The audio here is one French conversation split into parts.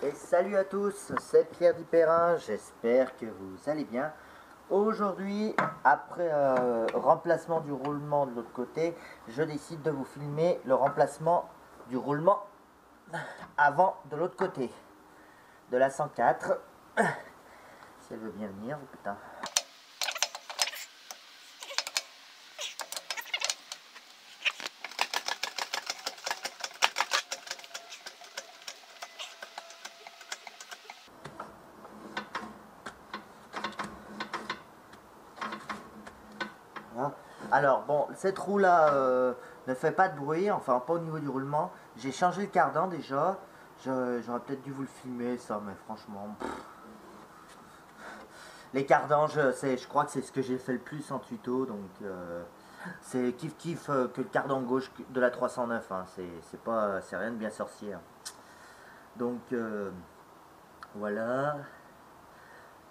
Et salut à tous, c'est Pierre Dipérin, j'espère que vous allez bien. Aujourd'hui, après remplacement du roulement de l'autre côté, je décide de vous filmer le remplacement du roulement avant de l'autre côté, de la 104. Si elle veut bien venir, oh putain. Alors bon, cette roue là ne fait pas de bruit, enfin pas au niveau du roulement. J'ai changé le cardan déjà. J'aurais peut-être dû vous le filmer ça, mais franchement, les cardans, je crois que c'est ce que j'ai fait le plus en tuto, donc c'est kiff kiff que le cardan gauche de la 309, hein. C'est rien de bien sorcier, hein. Donc voilà.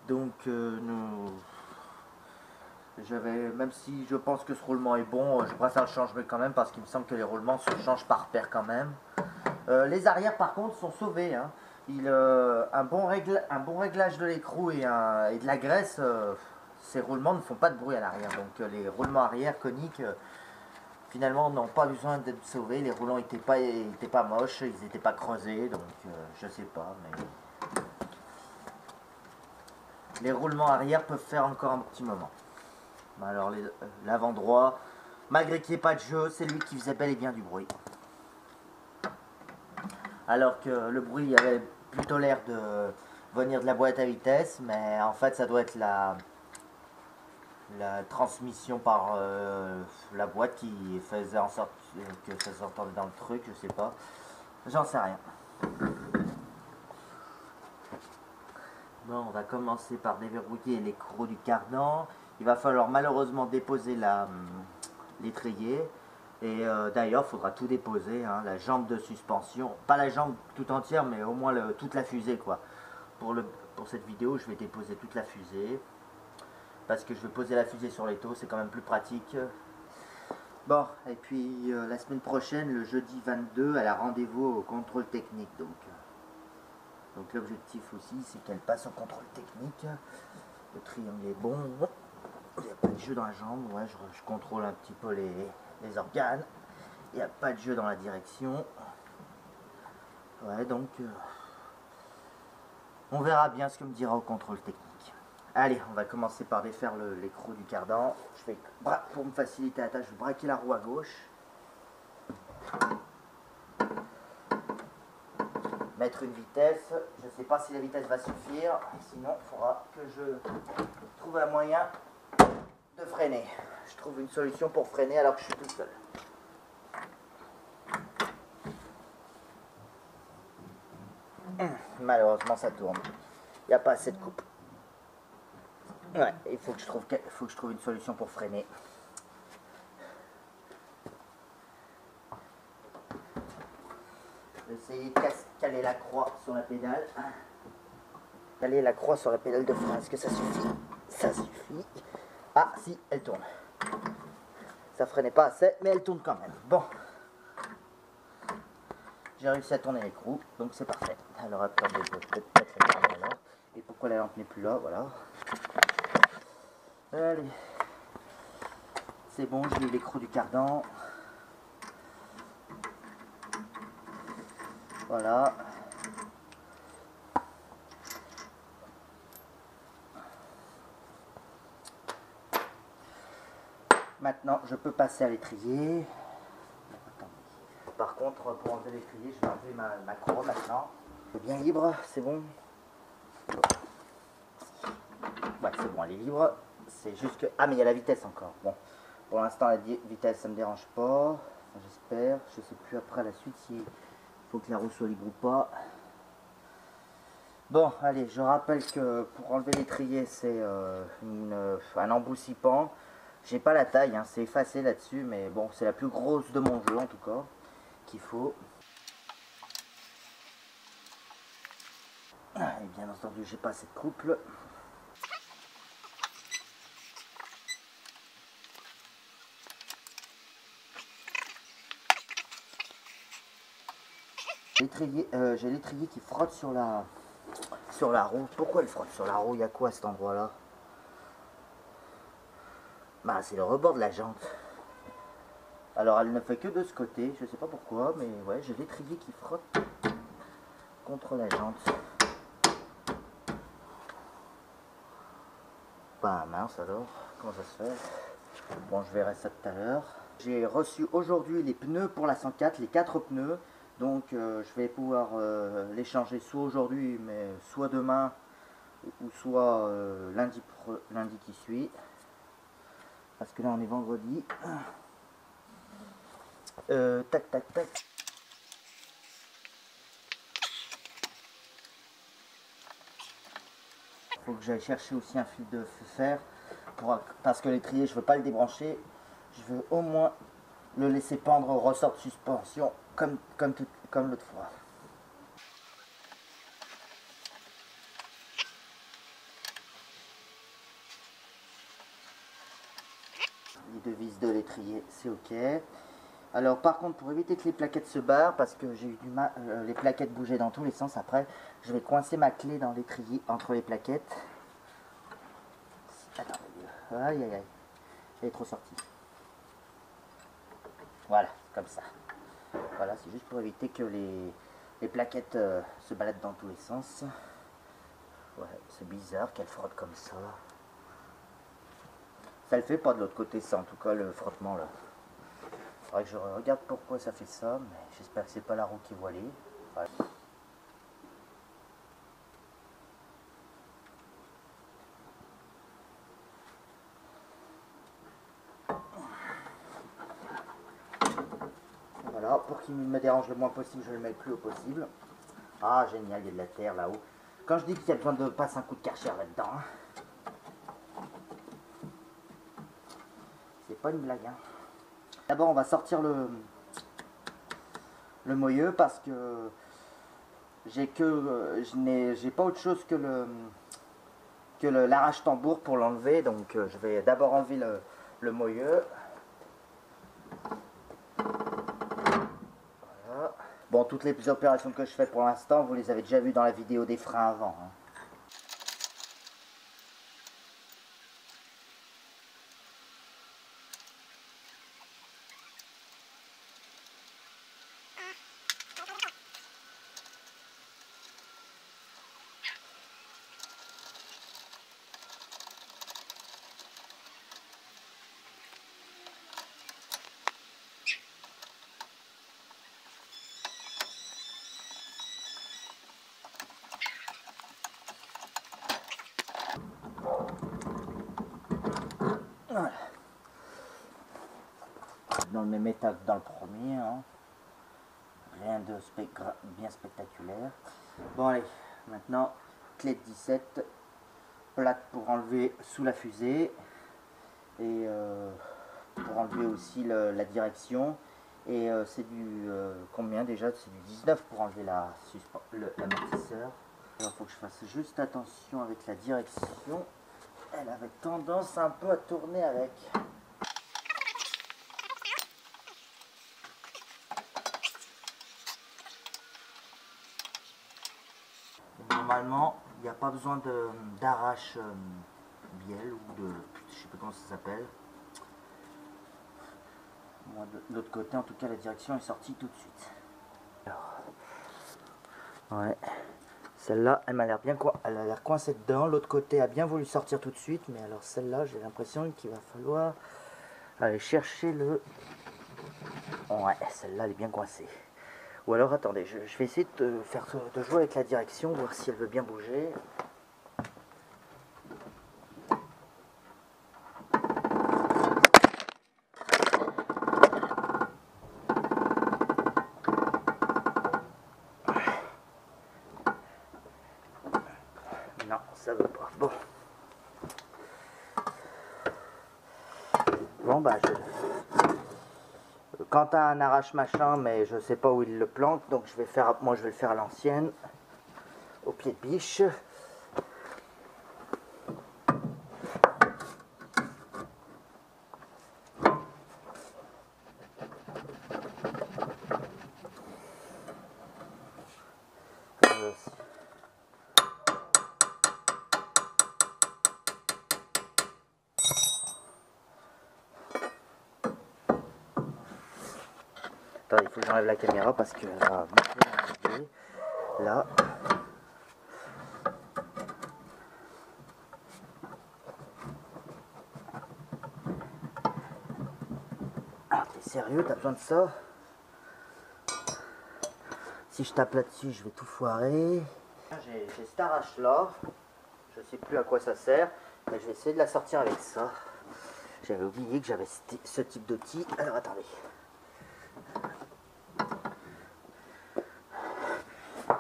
Donc même si je pense que ce roulement est bon, je préfère le changer quand même parce qu'il me semble que les roulements se changent par paire quand même. Les arrières par contre sont sauvés, hein. Un bon réglage de l'écrou et de la graisse, ces roulements ne font pas de bruit à l'arrière. Donc les roulements arrière coniques, finalement, n'ont pas besoin d'être sauvés. Les roulants étaient pas moches, ils n'étaient pas creusés, donc je sais pas. Mais les roulements arrière peuvent faire encore un petit moment. Alors l'avant droit, malgré qu'il n'y ait pas de jeu, c'est lui qui faisait bel et bien du bruit. Alors que le bruit avait plutôt l'air de venir de la boîte à vitesse, mais en fait ça doit être la transmission par la boîte qui faisait en sorte que ça s'entendait dans le truc, je sais pas. J'en sais rien. Bon, on va commencer par déverrouiller l'écrou du cardan. Il va falloir malheureusement déposer l'étrier. Et d'ailleurs, il faudra tout déposer, hein, la jambe de suspension. Pas la jambe tout entière, mais au moins toute la fusée, quoi. Pour cette vidéo, je vais déposer toute la fusée. Parce que je vais poser la fusée sur l'étau, c'est quand même plus pratique. Bon, et puis la semaine prochaine, le jeudi 22, elle a rendez-vous au contrôle technique. Donc l'objectif aussi, c'est qu'elle passe au contrôle technique. Le triangle est bon. Il n'y a pas de jeu dans la jambe. Ouais, je contrôle un petit peu les organes. Il n'y a pas de jeu dans la direction. Ouais, donc on verra bien ce que me dira au contrôle technique. Allez, on va commencer par défaire l'écrou du cardan. Pour me faciliter la tâche, je vais braquer la roue à gauche. Mettre une vitesse. Je ne sais pas si la vitesse va suffire. Sinon, il faudra que je trouve un moyen de freiner. Je trouve une solution pour freiner alors que je suis tout seul. Malheureusement, ça tourne. Il n'y a pas assez de coupe. Ouais, il faut que je trouve une solution pour freiner. Je vais essayer de caler la croix sur la pédale. Caler la croix sur la pédale de frein. Est-ce que ça suffit? Ça suffit. Ah, si, elle tourne. Ça freinait pas assez, mais elle tourne quand même. Bon. J'ai réussi à tourner l'écrou, donc c'est parfait. Alors attendez, je vais peut-être mettre la caméra là. Et pourquoi la lampe n'est plus là? Voilà. Allez. C'est bon, j'ai eu l'écrou du cardan. Voilà. Maintenant, je peux passer à l'étrier. Par contre, pour enlever l'étrier, je vais enlever ma croix maintenant. C'est bien libre, c'est bon. Ouais, c'est bon, elle est libre. C'est juste que... Ah, mais il y a la vitesse encore. Bon, pour l'instant, la vitesse, ça me dérange pas. Enfin, j'espère. Je sais plus après la suite s'il faut que la roue soit libre ou pas. Bon, allez, je rappelle que pour enlever l'étrier, c'est un embout-sipant. J'ai pas la taille, hein, c'est effacé là-dessus, mais bon, c'est la plus grosse de mon jeu en tout cas, qu'il faut. Et bien entendu, j'ai pas cette couple. l'étrier qui frotte sur la roue. Pourquoi elle frotte sur la roue? Il y a quoi à cet endroit-là? Bah, c'est le rebord de la jante. Alors elle ne fait que de ce côté, je sais pas pourquoi, mais ouais, j'ai l'étrier qui frotte contre la jante. Bah mince alors, comment ça se fait? Bon, je verrai ça tout à l'heure. J'ai reçu aujourd'hui les pneus pour la 104, les 4 pneus. Donc je vais pouvoir les changer soit aujourd'hui, mais soit demain, ou soit lundi qui suit. Parce que là on est vendredi. Tac tac tac. Faut que j'aille chercher aussi un fil de fer parce que l'étrier je veux pas le débrancher, je veux au moins le laisser pendre au ressort de suspension comme l'autre fois. Les deux vis de l'étrier c'est ok. Alors par contre, pour éviter que les plaquettes se barrent, parce que j'ai eu du mal, les plaquettes bougeaient dans tous les sens après, je vais coincer ma clé dans l'étrier entre les plaquettes. Attends, aïe aïe aïe, elle est trop sortie. Voilà, comme ça. Voilà, c'est juste pour éviter que les plaquettes se baladent dans tous les sens. Ouais, c'est bizarre qu'elle frotte comme ça. Ça le fait pas de l'autre côté, ça en tout cas, le frottement là. Faudrait que je regarde pourquoi ça fait ça, mais j'espère que c'est pas la roue qui est voilée. Voilà. Voilà, pour qu'il me dérange le moins possible, je le mets le plus haut possible. Ah génial, il y a de la terre là-haut. Quand je dis qu'il y a besoin de passer un coup de Karcher là-dedans, hein. C'est pas une blague, hein. D'abord on va sortir le moyeu parce que j'ai pas autre chose que l'arrache-tambour pour l'enlever, donc je vais d'abord enlever le moyeu. Voilà. Bon, toutes les opérations que je fais pour l'instant, vous les avez déjà vues dans la vidéo des freins avant, hein. Voilà. Dans le même état que dans le premier, hein. Rien de bien spectaculaire. Bon allez, maintenant clé de 17, plaque pour enlever sous la fusée et pour enlever aussi la direction. Et c'est du combien déjà? C'est du 19 pour enlever l'amortisseur. Alors il faut que je fasse juste attention avec la direction. Elle avait tendance un peu à tourner avec. Normalement, il n'y a pas besoin d'arrache bielle ou de... je sais pas comment ça s'appelle. Moi, de l'autre côté, en tout cas, la direction est sortie tout de suite. Alors, ouais. Celle-là, elle m'a l'air bien elle a l'air coincée dedans. L'autre côté a bien voulu sortir tout de suite, mais alors celle-là, j'ai l'impression qu'il va falloir aller chercher le... Ouais, celle-là, elle est bien coincée. Ou alors, attendez, je vais essayer de jouer avec la direction, voir si elle veut bien bouger. Non, ça veut pas. Bon. Bon, bah, quand t'as un arrache machin, mais je sais pas où il le plante, donc moi je vais le faire à l'ancienne, au pied de biche. Attends, il faut que j'enlève la caméra parce que là. Ah, t'es sérieux, t'as besoin de ça? Si je tape là-dessus, je vais tout foirer. J'ai cette arrache là. Je sais plus à quoi ça sert, mais je vais essayer de la sortir avec ça. J'avais oublié que j'avais ce type d'outil. Alors attendez.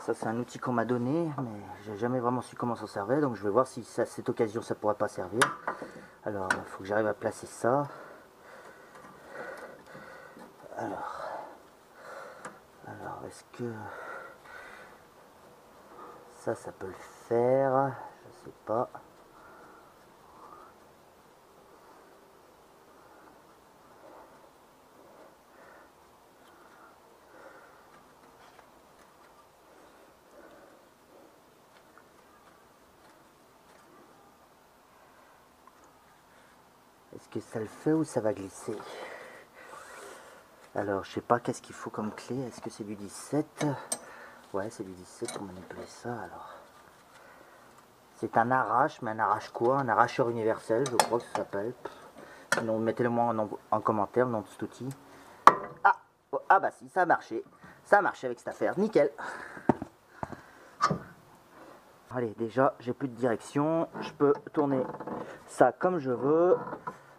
Ça c'est un outil qu'on m'a donné, mais j'ai jamais vraiment su comment s'en servir, donc je vais voir si à cette occasion ça pourrait pas servir. Alors il faut que j'arrive à placer ça. Alors est-ce que ça peut le faire? Je sais pas. Est-ce que ça le fait ou ça va glisser? Alors, je sais pas qu'est-ce qu'il faut comme clé. Est-ce que c'est du 17? Ouais, c'est du 17 pour manipuler ça. Alors, c'est un arrache, mais un arrache quoi? Un arracheur universel, je crois que ça s'appelle. Sinon, mettez-le moi en commentaire, le nom de cet outil. Ah bah si, ça a marché. Ça a marché avec cette affaire. Nickel. Allez, déjà, j'ai plus de direction. Je peux tourner ça comme je veux.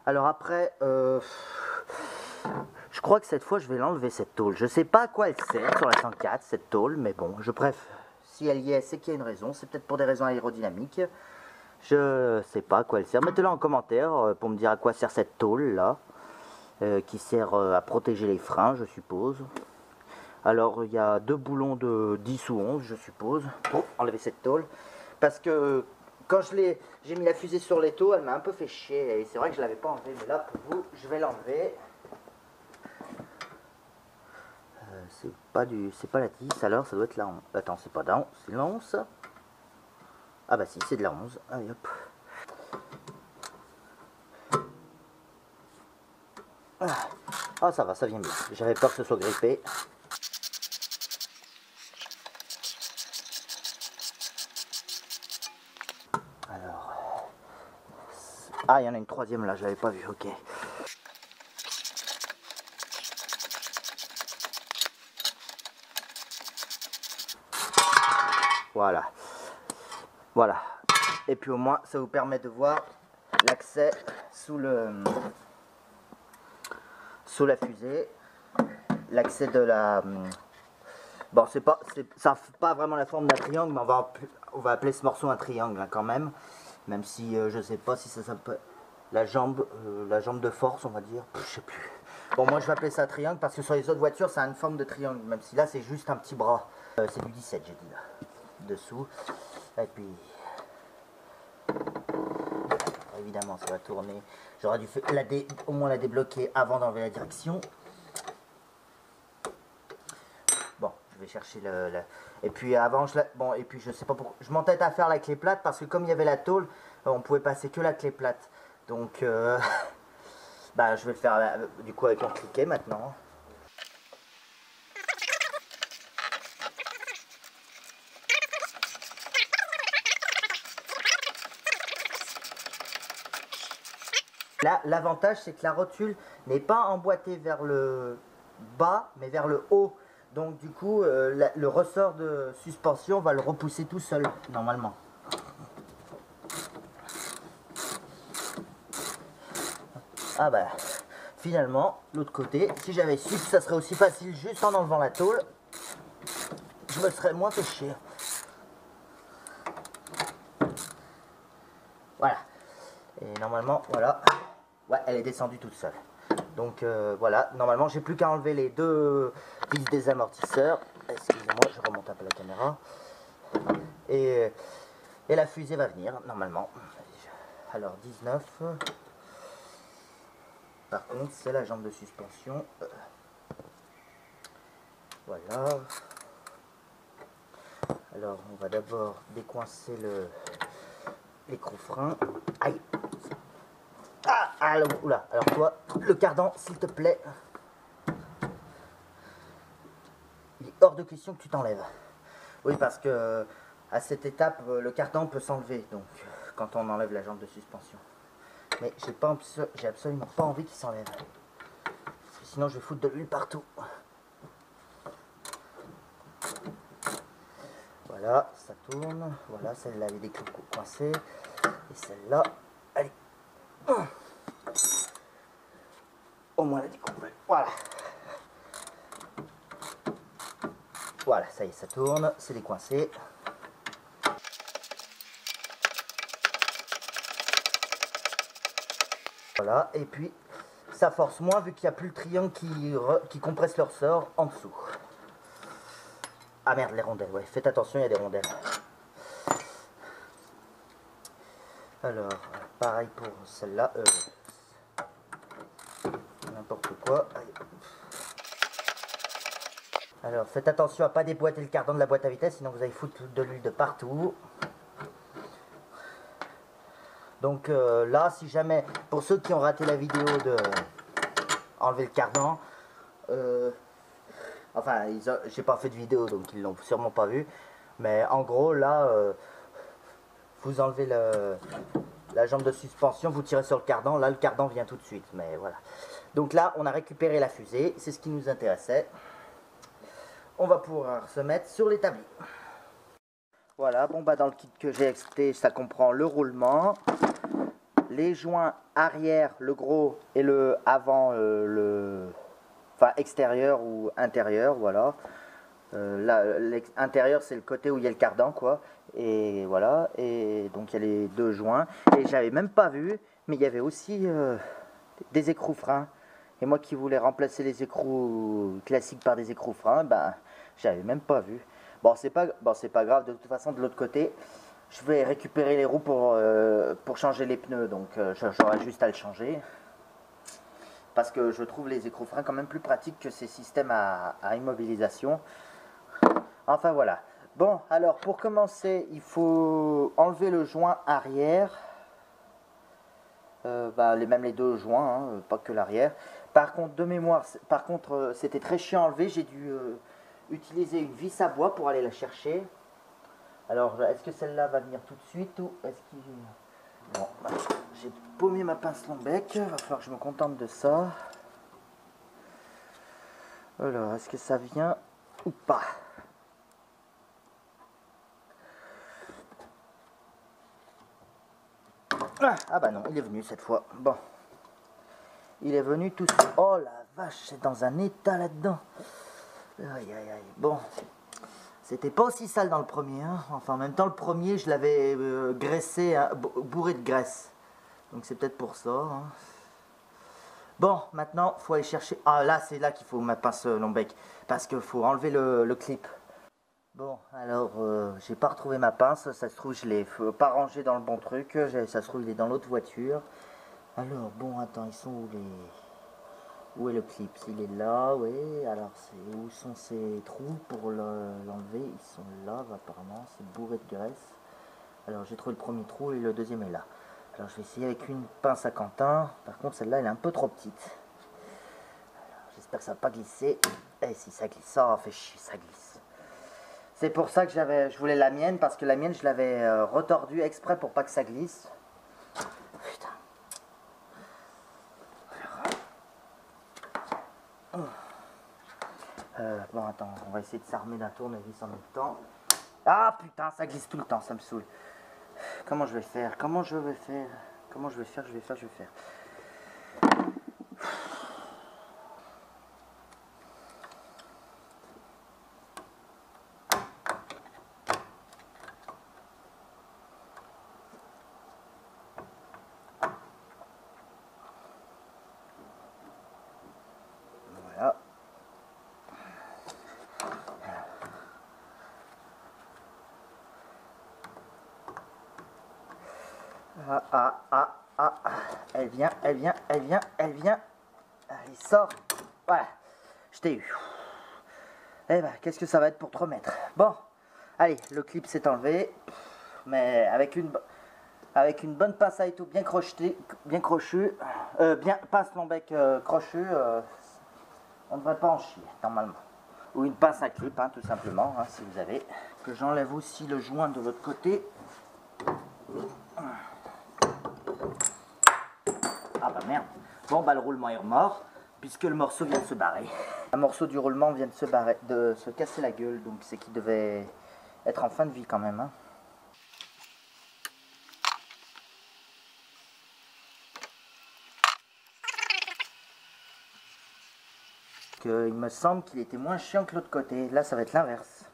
Alors après, je crois que cette fois, je vais l'enlever, cette tôle. Je sais pas à quoi elle sert sur la 104, cette tôle. Mais bon, je préfère. Si elle y est, c'est qu'il y a une raison. C'est peut-être pour des raisons aérodynamiques. Je sais pas à quoi elle sert. Mettez-le en commentaire pour me dire à quoi sert cette tôle-là. Qui sert à protéger les freins, je suppose. Alors, il y a 2 boulons de 10 ou 11, je suppose, pour enlever cette tôle. Parce que quand j'ai mis la fusée sur les taux, elle m'a un peu fait chier. Et c'est vrai que je ne l'avais pas enlevé. Mais là, pour vous, je vais l'enlever. C'est pas la 10, alors ça doit être la 11. Attends, c'est pas la 11, c'est la 11 ça? Ah bah si, c'est de la 11. Allez hop. Ah ça va, ça vient bien. J'avais peur que ce soit grippé. Alors. Ah, il y en a une troisième là, je l'avais pas vu, ok. Voilà. Voilà. Et puis au moins, ça vous permet de voir l'accès sous la fusée. L'accès de la... Bon, ça fait pas vraiment la forme d'un triangle, mais on va appeler ce morceau un triangle hein, quand même. Même si je sais pas si ça s'appelle la jambe de force, on va dire. Je sais plus. Bon, moi je vais appeler ça triangle parce que sur les autres voitures, ça a une forme de triangle. Même si là, c'est juste un petit bras. C'est du 17, j'ai dit là. Dessous. Et puis... Évidemment, ça va tourner. J'aurais dû au moins la débloquer avant d'enlever la direction. Bon, je vais chercher et puis avant, et puis je sais pas pourquoi. Je m'entête à faire la clé plate parce que comme il y avait la tôle, on pouvait passer que la clé plate. Donc, bah, je vais le faire du coup avec un cliquet maintenant. Là, l'avantage, c'est que la rotule n'est pas emboîtée vers le bas, mais vers le haut. Donc, du coup, le ressort de suspension va le repousser tout seul, normalement. Ah bah, finalement, l'autre côté, si j'avais su que ça serait aussi facile juste en enlevant la tôle, je me serais moins fait chier. Voilà. Et normalement, voilà. Ouais, elle est descendue toute seule. Donc voilà, normalement j'ai plus qu'à enlever les 2 vis des amortisseurs. Excusez-moi, je remonte un peu la caméra. Et la fusée va venir, normalement. Alors 19. Par contre, c'est la jambe de suspension. Voilà. Alors on va d'abord décoincer l'écrou-frein. Aïe! Ah, oula, alors toi, le cardan, s'il te plaît. hors de question que tu t'enlèves. Oui, parce que à cette étape, le cardan peut s'enlever, donc quand on enlève la jambe de suspension. Mais j'ai absolument pas envie qu'il s'enlève. Sinon je vais foutre de l'huile partout. Voilà, ça tourne. Voilà, celle-là avait des clous coincés. Et celle-là, allez. Au moins la découper. Voilà. Voilà, ça y est, ça tourne. C'est décoincé. Voilà, et puis ça force moins vu qu'il n'y a plus le triangle qui compresse le ressort en dessous. Ah merde, les rondelles, ouais, faites attention, il y a des rondelles. Alors, pareil pour celle-là. N'importe quoi. Alors, faites attention à ne pas déboîter le cardan de la boîte à vitesse, sinon vous allez foutre de l'huile de partout. Donc là, si jamais, pour ceux qui ont raté la vidéo de enlever le cardan, enfin, j'ai pas fait de vidéo, donc ils l'ont sûrement pas vu. Mais en gros, là, vous enlevez la jambe de suspension, vous tirez sur le cardan, là le cardan vient tout de suite. Mais voilà. Donc là, on a récupéré la fusée, c'est ce qui nous intéressait. On va pouvoir se mettre sur l'établi. Voilà, bon bah dans le kit que j'ai extrait, ça comprend le roulement, les joints arrière, le gros, et le avant, enfin extérieur ou intérieur, voilà. L'intérieur c'est le côté où il y a le cardan, quoi. Et voilà, et donc il y a les deux joints. Et j'avais même pas vu, mais il y avait aussi des écrous freins. Et moi qui voulais remplacer les écrous classiques par des écrous freins, ben j'avais même pas vu. Bon, c'est pas grave, de toute façon, de l'autre côté, je vais récupérer les roues pour changer les pneus, donc j'aurai juste à le changer. Parce que je trouve les écrous freins quand même plus pratiques que ces systèmes à immobilisation. Enfin voilà. Bon, alors pour commencer, il faut enlever le joint arrière. Même les deux joints, hein, pas que l'arrière. Par contre, de mémoire, c'était très chiant à enlever, j'ai dû utiliser une vis à bois pour aller la chercher. Alors, est-ce que celle-là va venir tout de suite ou est-ce qu'il... Bon, j'ai paumé ma pince long-bec, va falloir que je me contente de ça. Alors, est-ce que ça vient ou pas? Ah bah non, il est venu cette fois. Bon. Il est venu tout seul. Oh la vache, c'est dans un état là-dedans. Aïe aïe aïe. Bon. C'était pas aussi sale dans le premier. Hein. Enfin, en même temps, le premier, je l'avais graissé, hein, bourré de graisse. Donc c'est peut-être pour ça. Hein. Bon, maintenant, faut aller chercher... Ah là, c'est là qu'il faut ma pince long-bec. Parce qu'il faut enlever le clip. Bon, alors, j'ai pas retrouvé ma pince. Ça se trouve, je l'ai pas rangé dans le bon truc. Ça se trouve, il est dans l'autre voiture. Alors, bon, attends, ils sont où les... Où est le clip? Il est là, oui. Alors, où sont ces trous pour l'enlever? Ils sont là, apparemment. C'est bourré de graisse. Alors, j'ai trouvé le premier trou et le deuxième est là. Alors, je vais essayer avec une pince à Quentin. Par contre, celle-là, elle est un peu trop petite. J'espère que ça va pas glisser. Et si ça glisse, ça fait chier, ça glisse. C'est pour ça que je voulais la mienne, parce que la mienne, je l'avais retordue exprès pour pas que ça glisse. Putain. Bon, attends, on va essayer de s'armer d'un tournevis en même temps. Ah putain, ça glisse tout le temps, ça me saoule. Comment je vais faire? Comment je vais faire? Comment je vais faire? Je vais faire. Voilà. Elle vient. Allez, sort. Voilà, je t'ai eu. Eh ben, qu'est-ce que ça va être pour te remettre? Bon, allez, le clip s'est enlevé. Mais avec une bonne pince à étau bien crochetée, bien pince long bec crochu, on ne devrait pas en chier, normalement. ou une pince à clip, hein, tout simplement, hein, si vous avez. Que j'enlève aussi le joint de l'autre côté. Ah bah merde. Bon bah le roulement est mort, puisque le morceau vient de se barrer. Un morceau du roulement vient de se barrer, de se casser la gueule, donc c'est qu'il devait être en fin de vie quand même. Hein. Il me semble qu'il était moins chiant que l'autre côté. Là ça va être l'inverse.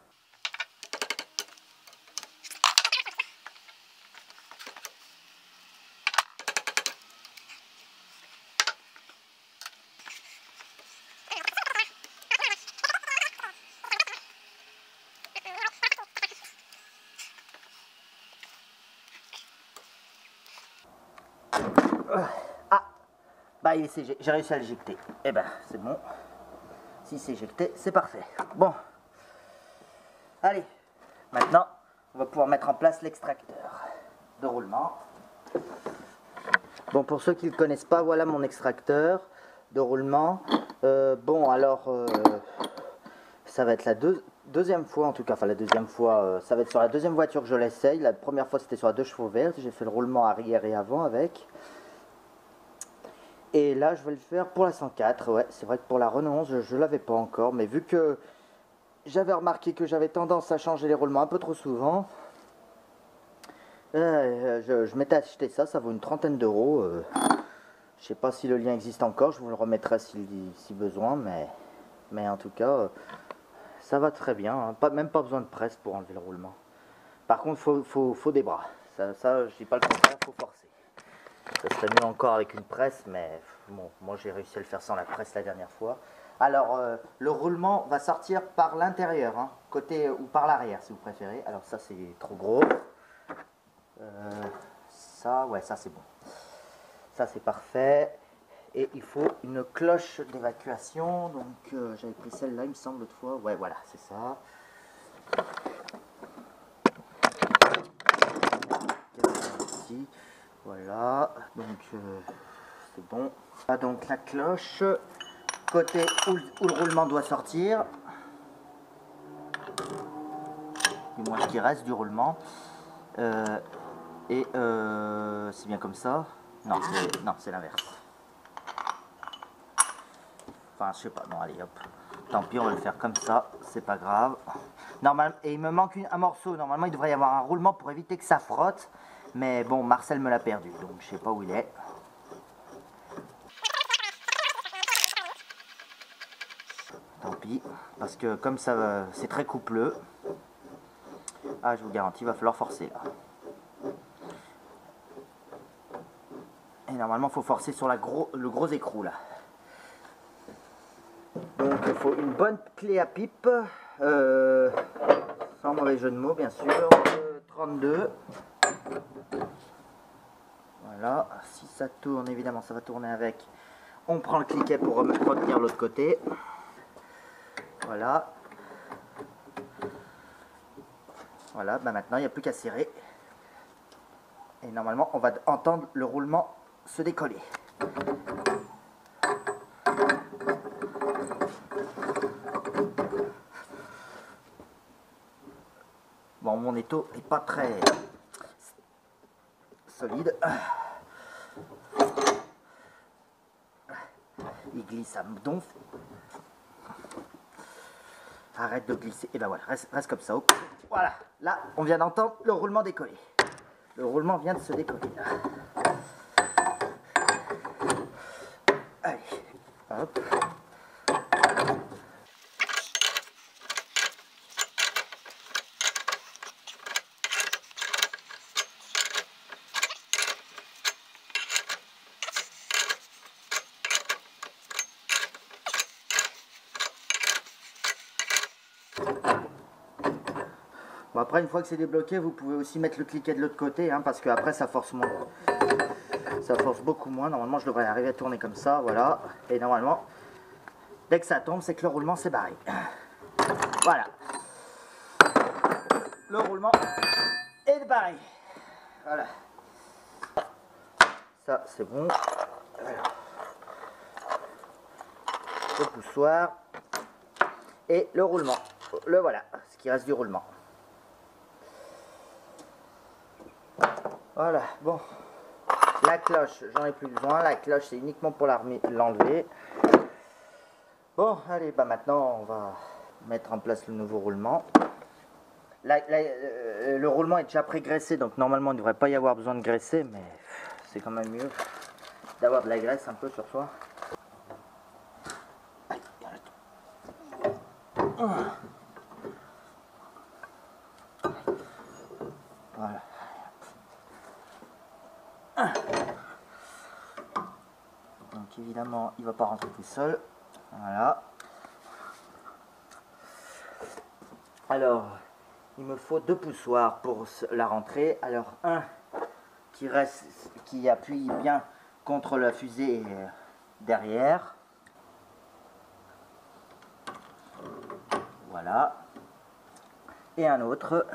Ah, bah j'ai réussi à l'éjecter. Eh ben c'est bon. Si c'est éjecté, c'est parfait. Bon, allez, maintenant on va pouvoir mettre en place l'extracteur de roulement. Bon, pour ceux qui ne le connaissent pas, voilà mon extracteur de roulement. Bon, alors, ça va être la deuxième fois, en tout cas, enfin la deuxième fois, ça va être sur la deuxième voiture que je l'essaye. La première fois, c'était sur la 2 chevaux verts. J'ai fait le roulement arrière et avant avec. Et là, je vais le faire pour la 104. Ouais, c'est vrai que pour la Renault 11, je ne l'avais pas encore. Mais vu que j'avais remarqué que j'avais tendance à changer les roulements un peu trop souvent, je m'étais acheté ça. Ça vaut une trentaine d'euros. Je sais pas si le lien existe encore. Je vous le remettrai si besoin. Mais en tout cas, ça va très bien. Hein. Même pas besoin de presse pour enlever le roulement. Par contre, faut des bras. Ça je dis pas le contraire, faut forcer. Ça serait mieux encore avec une presse, mais bon, moi j'ai réussi à le faire sans la presse la dernière fois. Alors, le roulement va sortir par l'intérieur, hein, côté ou par l'arrière si vous préférez. Alors ça c'est trop gros. Ça, ouais, ça c'est bon. Ça c'est parfait. Et il faut une cloche d'évacuation. Donc j'avais pris celle-là, il me semble, l'autre fois. Ouais, voilà, c'est ça. Ici. Voilà, donc c'est bon. Ah, donc la cloche, côté où le roulement doit sortir, du moins ce qui reste du roulement. C'est bien comme ça. Non, c'est l'inverse. Enfin, je sais pas. Non, allez, hop. Tant pis, on va le faire comme ça. C'est pas grave. Normalement, et il me manque un morceau. Normalement, il devrait y avoir un roulement pour éviter que ça frotte. Mais bon, Marcel me l'a perdu, donc je sais pas où il est. Tant pis, parce que comme ça, c'est très coupleux. Ah, je vous garantis, il va falloir forcer là. Et normalement, il faut forcer sur le gros écrou là. Donc, il faut une bonne clé à pipe, sans mauvais jeu de mots, bien sûr. 32. Voilà, si ça tourne, évidemment, ça va tourner avec. On prend le cliquet pour retenir l'autre côté. Voilà. Voilà, bah maintenant il n'y a plus qu'à serrer. Et normalement, on va entendre le roulement se décoller. Bon, mon étau n'est pas très solide. Il glisse, ça me donfle. Arrête de glisser. Et ben voilà, reste comme ça. Hop. Voilà, là, on vient d'entendre le roulement décoller. Le roulement vient de se décoller. Allez, hop. Bon, après, une fois que c'est débloqué, vous pouvez aussi mettre le cliquet de l'autre côté, hein, parce que après ça force moins. Ça force beaucoup moins. Normalement, je devrais arriver à tourner comme ça, voilà. Et normalement, dès que ça tombe, c'est que le roulement s'est barré. Voilà. Le roulement est barré. Voilà. Ça, c'est bon. Le poussoir. et le roulement. Le voilà, ce qui reste du roulement. Voilà, bon. La cloche, j'en ai plus besoin. La cloche, c'est uniquement pour l'enlever. Bon, allez, bah maintenant, on va mettre en place le nouveau roulement. Le roulement est déjà pré-graissé, donc normalement, il ne devrait pas y avoir besoin de graisser, mais c'est quand même mieux d'avoir de la graisse un peu sur soi. Voilà. Donc évidemment, il ne va pas rentrer tout seul. Voilà. Alors, il me faut 2 poussoirs pour la rentrée. Alors, un qui appuie bien contre la fusée derrière. Voilà. Et un autre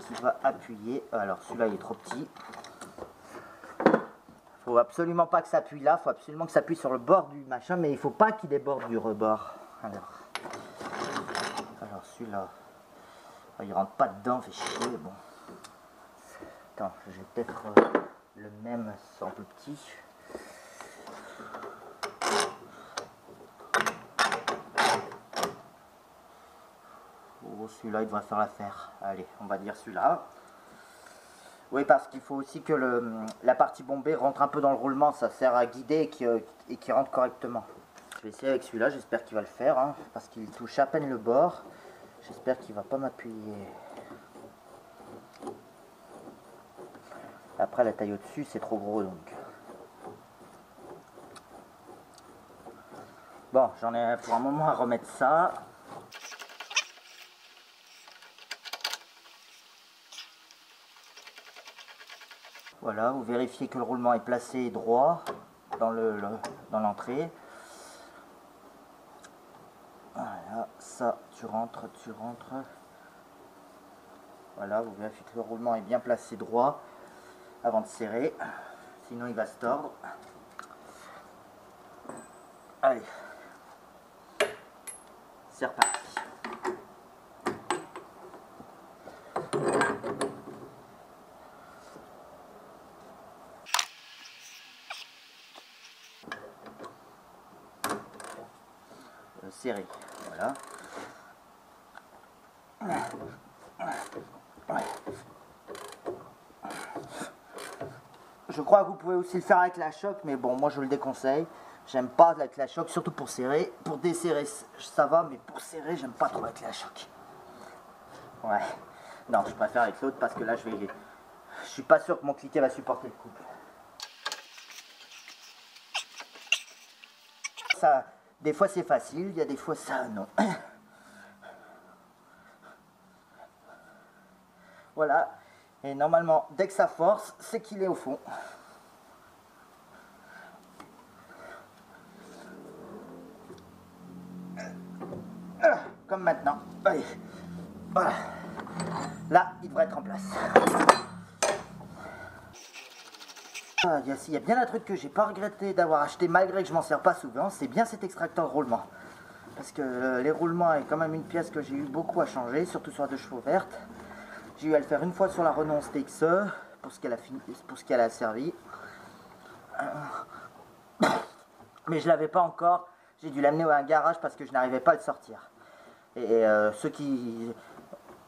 qui va appuyer. Alors, celui-là, il est trop petit. Faut absolument pas que ça appuie là. Faut absolument que ça appuie sur le bord du machin, mais il faut pas qu'il déborde du rebord. Alors celui-là, il rentre pas dedans, fait chier. Bon. Attends, j'ai peut-être le même sans plus petit. Oh, celui-là, il devrait faire l'affaire. Allez, on va dire celui-là. Oui, parce qu'il faut aussi que la partie bombée rentre un peu dans le roulement. Ça sert à guider et qu'il rentre correctement. Je vais essayer avec celui-là, j'espère qu'il va le faire, hein, parce qu'il touche à peine le bord. J'espère qu'il va pas m'appuyer. Après, la taille au-dessus, c'est trop gros, donc. Bon, j'en ai pour un moment à remettre ça. Voilà, vous vérifiez que le roulement est placé droit dans l'entrée. Voilà, ça, tu rentres. Voilà, vous vérifiez que le roulement est bien placé droit avant de serrer, sinon il va se tordre. Allez, c'est reparti. Serré, voilà. Je crois que vous pouvez aussi le faire avec la choc, mais bon, moi je le déconseille. J'aime pas avec la choc, surtout pour serrer. Pour desserrer, ça va, mais pour serrer, j'aime pas trop avec la choc. Ouais. Non, je préfère avec l'autre parce que là, je suis pas sûr que mon cliquet va supporter le couple. Ça, des fois c'est facile, il y a des fois ça, non. Voilà. Et normalement, dès que ça force, c'est qu'il est au fond. Comme maintenant. Allez. Voilà. Là, il devrait être en place. Il y a bien un truc que j'ai pas regretté d'avoir acheté malgré que je m'en sers pas souvent, c'est bien cet extracteur de roulement. Parce que les roulements est quand même une pièce que j'ai eu beaucoup à changer, surtout sur la 2 chevaux verte. J'ai eu à le faire une fois sur la Renault TXE pour ce qu'elle a servi. Mais je l'avais pas encore. J'ai dû l'amener à un garage parce que je n'arrivais pas à le sortir. Et ceux qui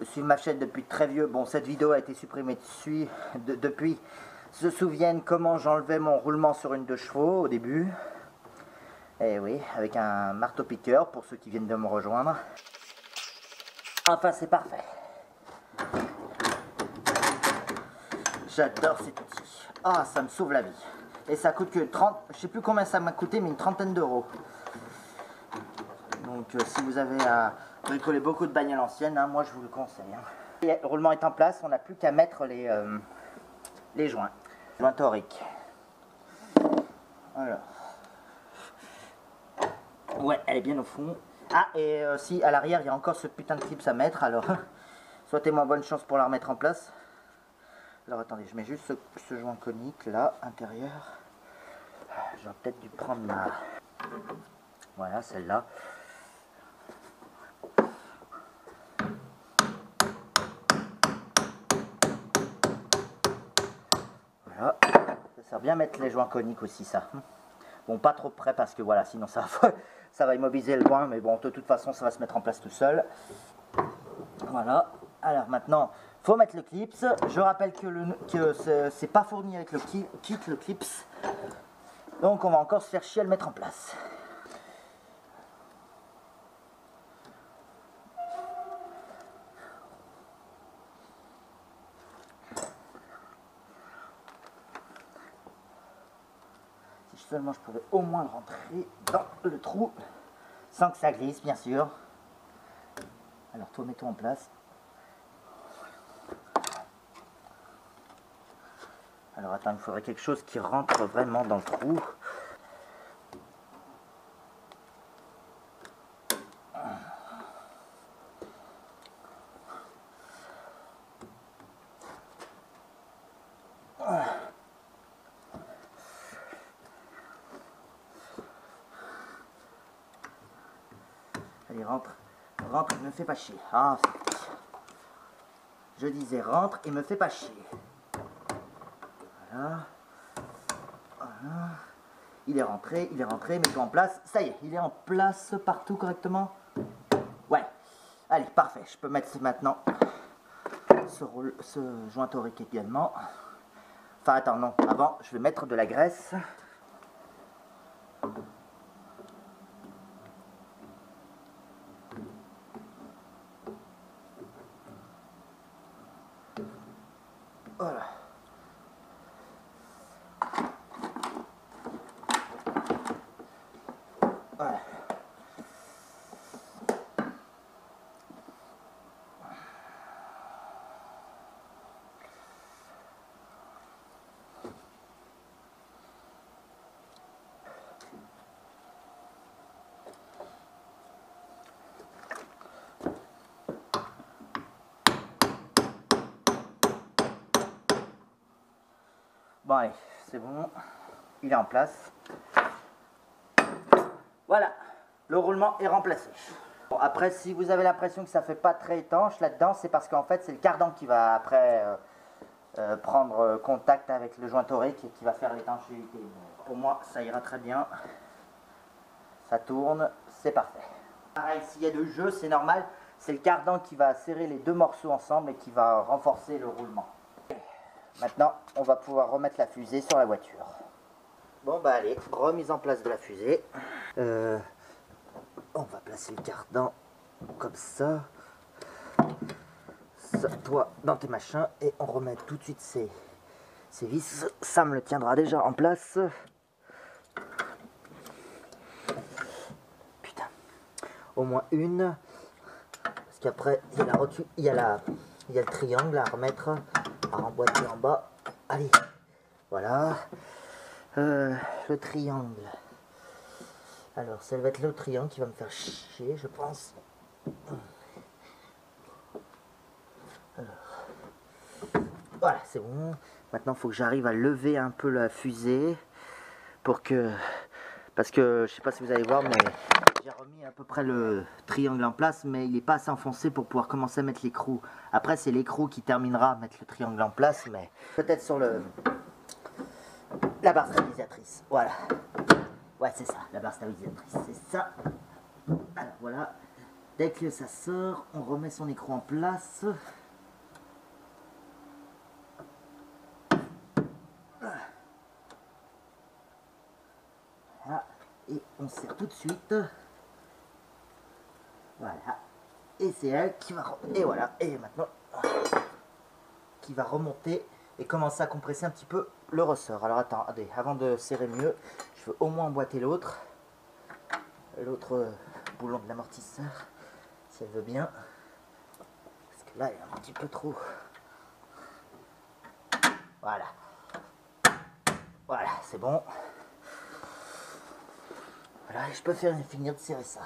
suivent ma chaîne depuis très vieux, bon, cette vidéo a été supprimée depuis, se souviennent comment j'enlevais mon roulement sur une 2 chevaux au début. Et oui, avec un marteau-piqueur pour ceux qui viennent de me rejoindre. Enfin, c'est parfait. J'adore cet outil. Ah, ça me sauve la vie. Et ça coûte que 30, je sais plus combien ça m'a coûté, mais une trentaine d'euros. Donc si vous avez à bricoler beaucoup de bagnoles anciennes, hein, moi je vous le conseille. Hein. Et le roulement est en place, on n'a plus qu'à mettre les joints. Joint torique. Alors. Ouais, elle est bien au fond. Ah, et si à l'arrière il y a encore ce putain de clips à mettre, alors souhaitez-moi bonne chance pour la remettre en place. Alors attendez, je mets juste ce joint conique là, intérieur. J'aurais peut-être dû prendre Voilà, celle-là. Voilà. Ça sert bien à mettre les joints coniques aussi, ça. Bon, pas trop près parce que voilà, sinon ça va immobiliser le joint, mais bon, de toute façon, ça va se mettre en place tout seul. Voilà. Alors maintenant, faut mettre le clips. Je rappelle que c'est pas fourni avec le kit, le clips. Donc on va encore se faire chier à le mettre en place. Si seulement je pouvais au moins le rentrer dans le trou, sans que ça glisse bien sûr. Alors toi mets-toi en place. Alors attends, il faudrait quelque chose qui rentre vraiment dans le trou. Allez, rentre, rentre, ne me fais pas chier. Ah, je disais rentre et me fais pas chier. Voilà. Voilà. Il est rentré, mets-toi en place. Ça y est, il est en place partout correctement. Ouais. Allez, parfait. Je peux mettre maintenant ce joint torique également. Enfin, attends, non. Avant, je vais mettre de la graisse. Voilà. Voilà. Bon allez, c'est bon, il est en place. Voilà, le roulement est remplacé. Bon, après, si vous avez l'impression que ça fait pas très étanche là-dedans, c'est parce qu'en fait c'est le cardan qui va après prendre contact avec le joint torique et qui va faire l'étanchéité. Pour moi, ça ira très bien. Ça tourne, c'est parfait. Pareil, s'il y a de jeu, c'est normal. C'est le cardan qui va serrer les deux morceaux ensemble et qui va renforcer le roulement. Maintenant, on va pouvoir remettre la fusée sur la voiture. Bon bah allez, remise en place de la fusée. On va placer le cardan comme ça. Ça, toi, dans tes machins. Et on remet tout de suite ces vis. Ça me le tiendra déjà en place. Putain. Au moins une. Parce qu'après, il y a le triangle à remettre. À remboîter en bas. Allez, voilà. Le triangle. Alors, ça va être le triangle qui va me faire chier, je pense. Alors. Voilà, c'est bon. Maintenant, il faut que j'arrive à lever un peu la fusée. Pour que... Parce que, je sais pas si vous allez voir, mais j'ai remis à peu près le triangle en place, mais il n'est pas assez enfoncé pour pouvoir commencer à mettre l'écrou. Après, c'est l'écrou qui terminera à mettre le triangle en place, mais peut-être sur la barre stabilisatrice. Voilà. Ouais, c'est ça, la barre stabilisatrice, c'est ça. Alors, voilà. Dès que ça sort, on remet son écrou en place. Voilà. Et on serre tout de suite. Voilà. Et c'est elle qui va... Et voilà. Et maintenant... Qui va remonter et commencer à compresser un petit peu le ressort. Alors attendez, avant de serrer mieux, je veux au moins emboîter l'autre boulon de l'amortisseur, si elle veut bien. Parce que là, il est un petit peu trop... Voilà. Voilà, c'est bon. Voilà, je peux finir de serrer ça.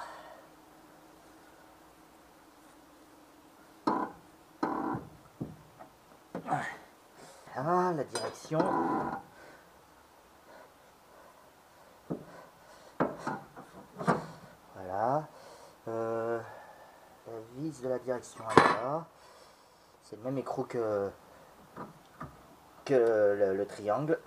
Voilà, la direction. de la direction à là. C'est le même écrou que le triangle.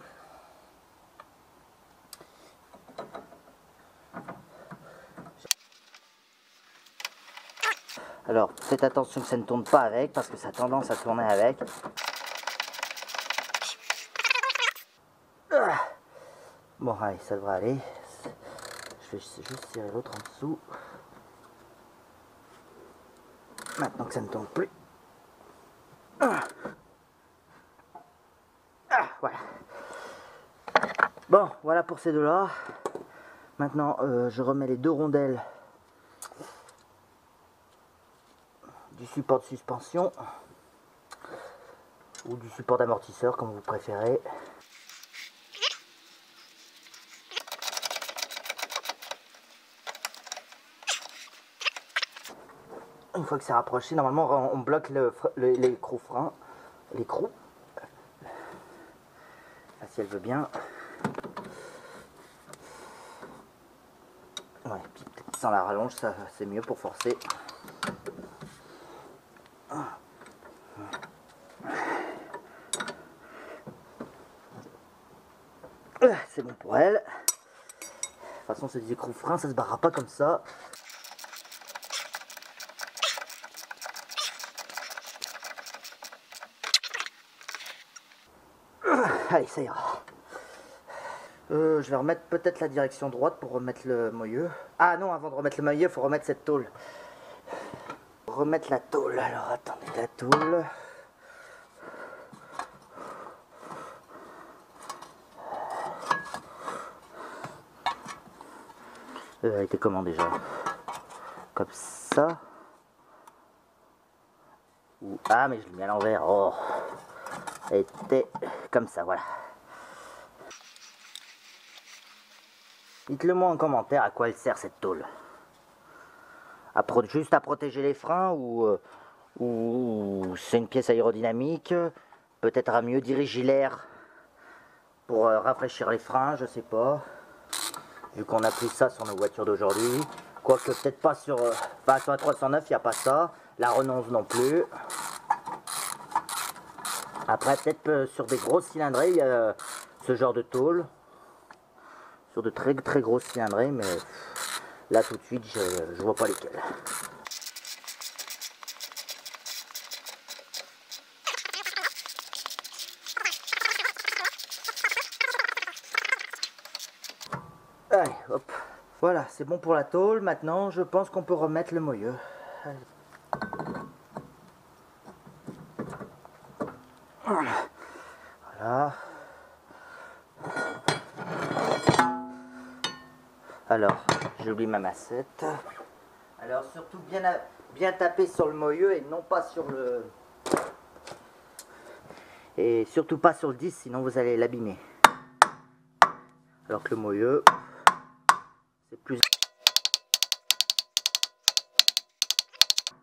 Alors faites attention que ça ne tourne pas avec, parce que ça a tendance à tourner avec. Bon allez, ça devrait aller. Je vais juste serrer l'autre en dessous. Maintenant que ça ne tourne plus. Voilà. Bon, voilà pour ces deux-là. Maintenant, je remets les deux rondelles du support de suspension ou du support d'amortisseur, comme vous préférez. Une fois que c'est rapproché, normalement on bloque l'écrou frein, l'écrou. Si elle veut bien. Ouais, puis sans la rallonge, ça c'est mieux pour forcer. C'est bon pour elle. De toute façon, c'est des écrous freins, ça se barrera pas comme ça. Allez, ça ira. Je vais remettre peut-être la direction droite pour remettre le moyeu. Ah non, avant de remettre le moyeu, il faut remettre cette tôle. Remettre la tôle. Alors, attendez, la tôle. Elle a été comment déjà? Comme ça. Ou... Ah, mais je l'ai mis à l'envers. Oh. Elle était comme ça, voilà. Dites-le moi en commentaire à quoi elle sert cette tôle. Juste à protéger les freins ou c'est une pièce aérodynamique. Peut-être à mieux diriger l'air pour rafraîchir les freins, je sais pas. Vu qu'on a pris ça sur nos voitures d'aujourd'hui. Quoique peut-être pas sur... Enfin sur la 309 il n'y a pas ça. La Renonce non plus. Après peut-être sur des grosses cylindrées il y a ce genre de tôle. Sur de très très grosses cylindrées, mais là tout de suite je vois pas lesquelles. Allez, hop. Voilà, c'est bon pour la tôle. Maintenant, je pense qu'on peut remettre le moyeu. Allez. Voilà. Alors, j'oublie ma massette. Alors, surtout bien taper sur le moyeu et non pas sur le... Et surtout pas sur le disque, sinon vous allez l'abîmer. Alors que le moyeu, c'est plus...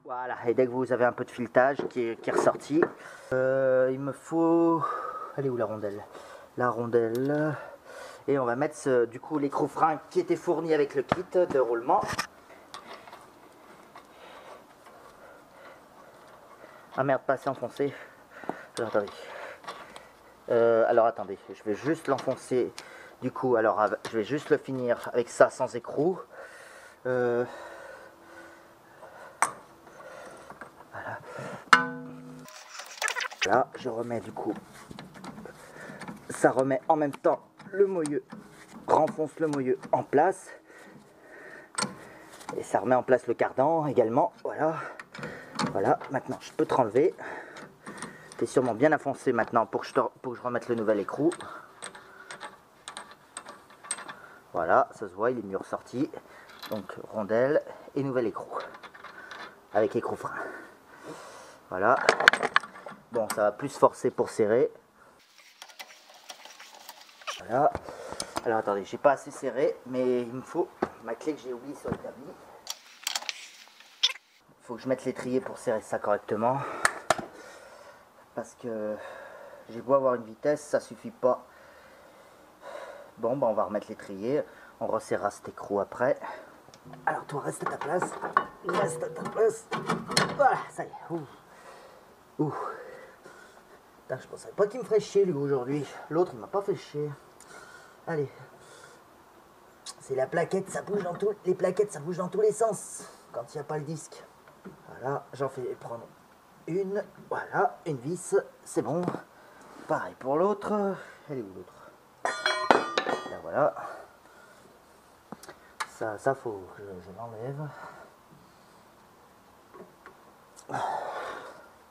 Voilà, et dès que vous avez un peu de filetage qui est ressorti, il me faut... Elle est où la rondelle? La rondelle... Et on va mettre du coup l'écrou frein qui était fourni avec le kit de roulement. Ah merde, pas assez enfoncé. Alors attendez, je vais juste l'enfoncer. Du coup, alors je vais juste le finir avec ça sans écrou. Voilà. Là, je remets du coup. Ça remet en même temps le moyeu, renfonce le moyeu en place. Et ça remet en place le cardan également. Voilà. Voilà, maintenant je peux te renlever. T'es sûrement bien enfoncé maintenant pour que je remette le nouvel écrou. Voilà, ça se voit, il est mieux ressorti. Donc rondelle et nouvel écrou. Avec écrou frein. Voilà. Bon, ça va plus forcer pour serrer. Voilà. Alors attendez, j'ai pas assez serré, mais il me faut ma clé que j'ai oubliée sur le tamis. Il faut que je mette l'étrier pour serrer ça correctement. Parce que j'ai beau avoir une vitesse, ça suffit pas. Bon, bah on va remettre l'étrier. On resserrera cet écrou après. Alors toi, reste à ta place. Reste à ta place. Voilà, ça y est. Ouh. Ouh. Putain, je pensais pas qu'il me ferait chier lui aujourd'hui. L'autre il m'a pas fait chier. Allez. C'est la plaquette, ça bouge dans tous les plaquettes, ça bouge dans tous les sens quand il n'y a pas le disque. Voilà, j'en fais prendre une. Voilà, une vis, c'est bon. Pareil pour l'autre. Elle est où l'autre? Là voilà. Ça faut que je l'enlève.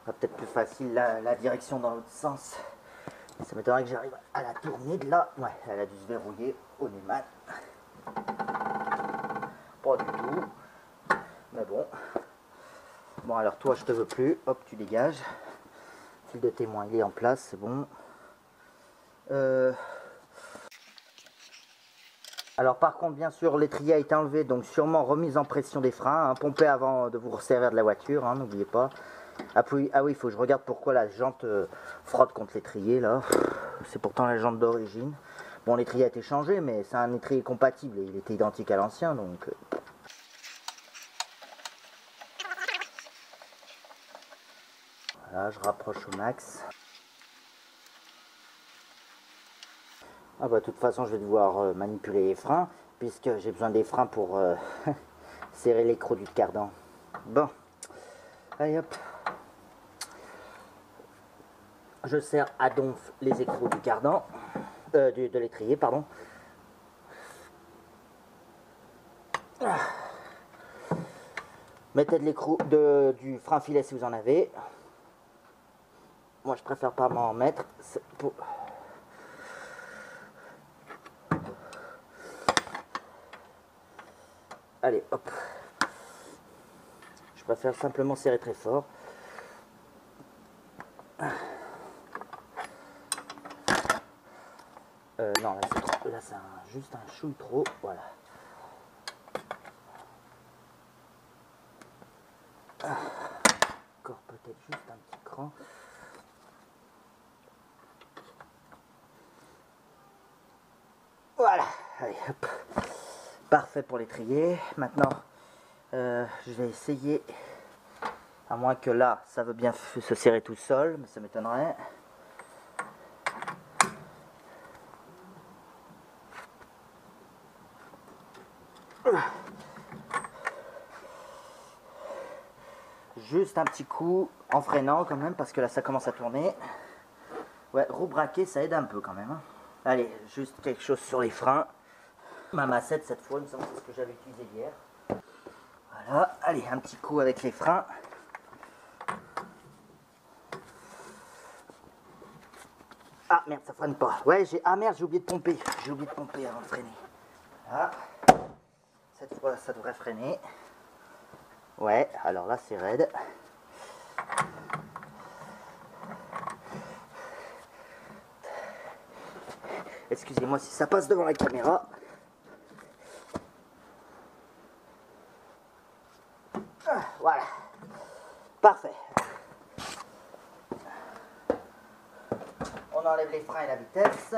Peut-être plus facile la direction dans l'autre sens. Ça m'étonnerait que j'arrive à la tourner de là. Ouais, elle a dû se verrouiller au Neyman. Pas du tout. Mais bon. Bon alors toi je te veux plus. Hop, tu dégages. Fil de témoin, il est en place, c'est bon. Alors par contre bien sûr l'étrier a été enlevé, donc sûrement remise en pression des freins, hein, pompé avant de vous resservir de la voiture, hein, n'oubliez pas. Ah oui, il faut que je regarde pourquoi la jante frotte contre l'étrier là. C'est pourtant la jante d'origine. Bon, l'étrier a été changé, mais c'est un étrier compatible et il était identique à l'ancien, donc... Voilà, je rapproche au max. Ah bah de toute façon je vais devoir manipuler les freins, puisque j'ai besoin des freins pour serrer l'écrou du cardan. Bon, allez hop. Je serre à donf les écrous du cardan, de l'étrier, pardon. Mettez de l'écrou du frein filet si vous en avez. Moi je préfère pas m'en mettre. Pour... Allez, hop. Je préfère simplement serrer très fort. Non, là c'est trop. Là c'est juste un chouille trop. Voilà. Encore peut-être juste un petit cran. Voilà. Allez, hop. Parfait pour l'étrier. Maintenant, je vais essayer, à moins que là, ça veut bien se serrer tout seul, mais ça m'étonnerait. Juste un petit coup en freinant quand même, parce que là, ça commence à tourner. Ouais, roue braquée, ça aide un peu quand même. Hein. Allez, juste quelque chose sur les freins. Ma massette cette fois, il me semble que c'est ce que j'avais utilisé hier. Voilà, allez, un petit coup avec les freins. Ah merde, ça freine pas. Ouais, ah merde, j'ai oublié de pomper. J'ai oublié de pomper avant de freiner. Voilà. Cette fois, ça devrait freiner. Ouais, alors là, c'est raide. Excusez-moi si ça passe devant la caméra. Voilà. Parfait. On enlève les freins et la vitesse.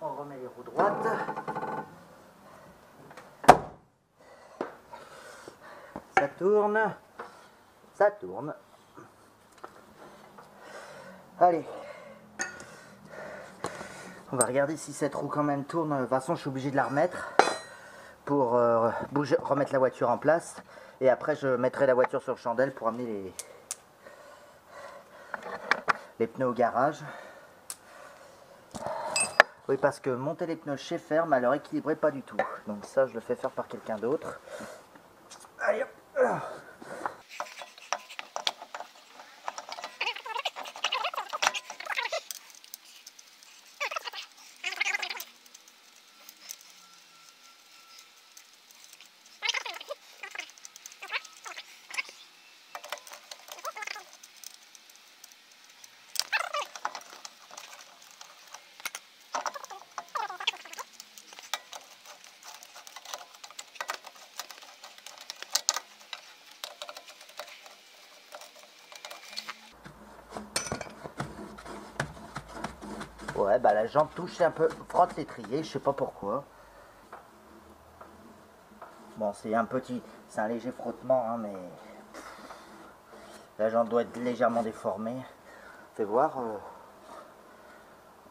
On remet les roues droites. Ça tourne. Ça tourne. Allez. On va regarder si cette roue quand même tourne. De toute façon, je suis obligé de la remettre pour remettre la voiture en place. Et après, je mettrai la voiture sur chandelle pour amener les pneus au garage. Oui, parce que monter les pneus chez Ferme, à leur équilibrer pas du tout. Donc ça, je le fais faire par quelqu'un d'autre. Allez, hop. Ouais, bah la jante touche un peu, frotte l'étrier, je sais pas pourquoi. Bon, c'est un léger frottement, hein, mais la jante doit être légèrement déformée. Fais voir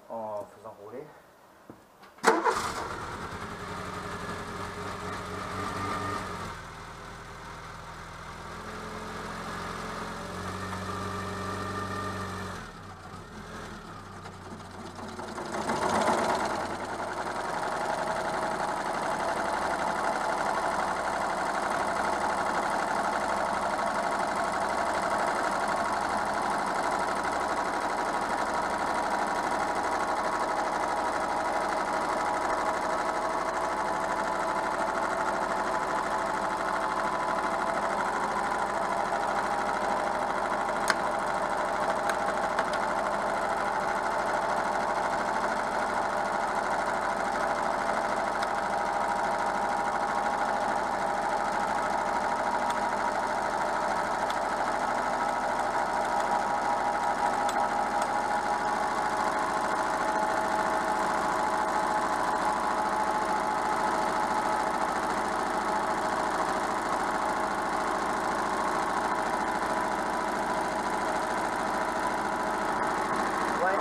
en faisant rouler.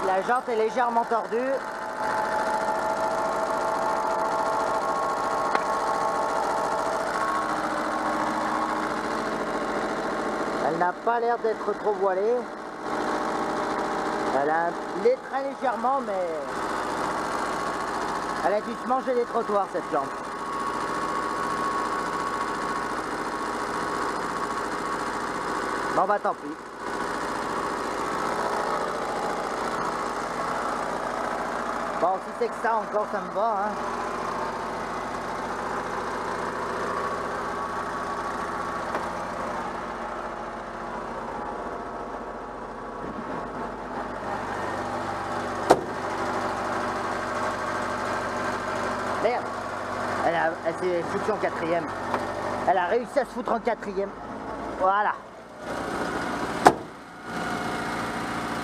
La jante est légèrement tordue. Elle n'a pas l'air d'être trop voilée. Il est très légèrement, mais elle a dû se manger des trottoirs, cette jante. Bon bah tant pis. Bon, si c'est que ça encore, ça me va, hein. Merde, elle s'est foutue en quatrième. Elle a réussi à se foutre en quatrième. Voilà.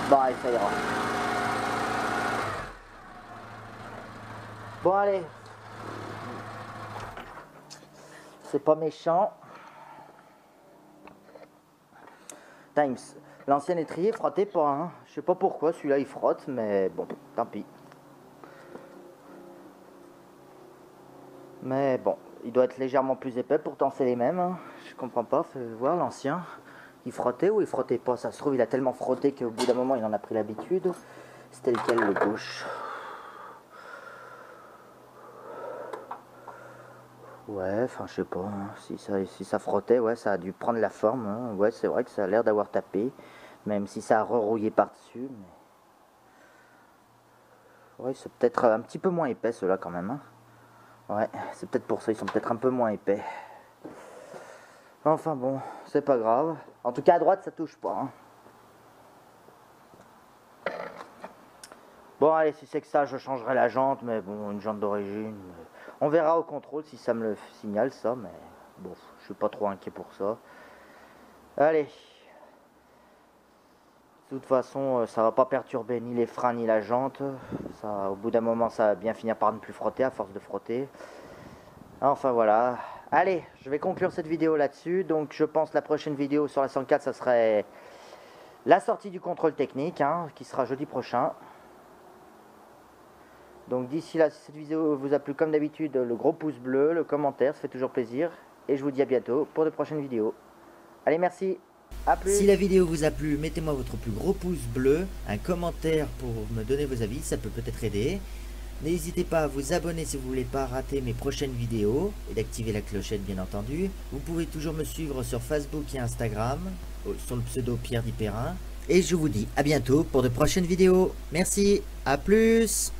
Bon, allez, ça ira. Bon, allez. C'est pas méchant. L'ancien étrier frottait pas, hein. Je sais pas pourquoi, celui-là il frotte, mais bon, tant pis. Mais bon, il doit être légèrement plus épais, pourtant c'est les mêmes, hein. Je comprends pas, fais voir l'ancien. Il frottait ou il frottait pas? Ça se trouve, il a tellement frotté qu'au bout d'un moment, il en a pris l'habitude. C'était lequel, le gauche? Ouais, enfin, je sais pas, hein. Si ça frottait, ouais, ça a dû prendre la forme, hein. Ouais, c'est vrai que ça a l'air d'avoir tapé, même si ça a rerouillé par-dessus. Mais... ouais, c'est peut-être un petit peu moins épais, ceux-là, quand même, hein. Ouais, c'est peut-être pour ça, ils sont peut-être un peu moins épais. Enfin bon, c'est pas grave. En tout cas, à droite, ça touche pas, hein. Bon, allez, si c'est que ça, je changerai la jante, mais bon, une jante d'origine. On verra au contrôle si ça me le signale, ça, mais bon, je suis pas trop inquiet pour ça. Allez. De toute façon, ça va pas perturber ni les freins ni la jante. Ça, au bout d'un moment, ça va bien finir par ne plus frotter à force de frotter. Enfin voilà. Allez, je vais conclure cette vidéo là-dessus. Donc je pense que la prochaine vidéo sur la 104, ça serait la sortie du contrôle technique, hein, qui sera jeudi prochain. Donc d'ici là, si cette vidéo vous a plu comme d'habitude, le gros pouce bleu, le commentaire, ça fait toujours plaisir. Et je vous dis à bientôt pour de prochaines vidéos. Allez, merci. À plus. Si la vidéo vous a plu, mettez-moi votre plus gros pouce bleu, un commentaire pour me donner vos avis, ça peut peut-être aider. N'hésitez pas à vous abonner si vous ne voulez pas rater mes prochaines vidéos et d'activer la clochette bien entendu. Vous pouvez toujours me suivre sur Facebook et Instagram, sur le pseudo Pierre Dipérin. Et je vous dis à bientôt pour de prochaines vidéos. Merci, à plus.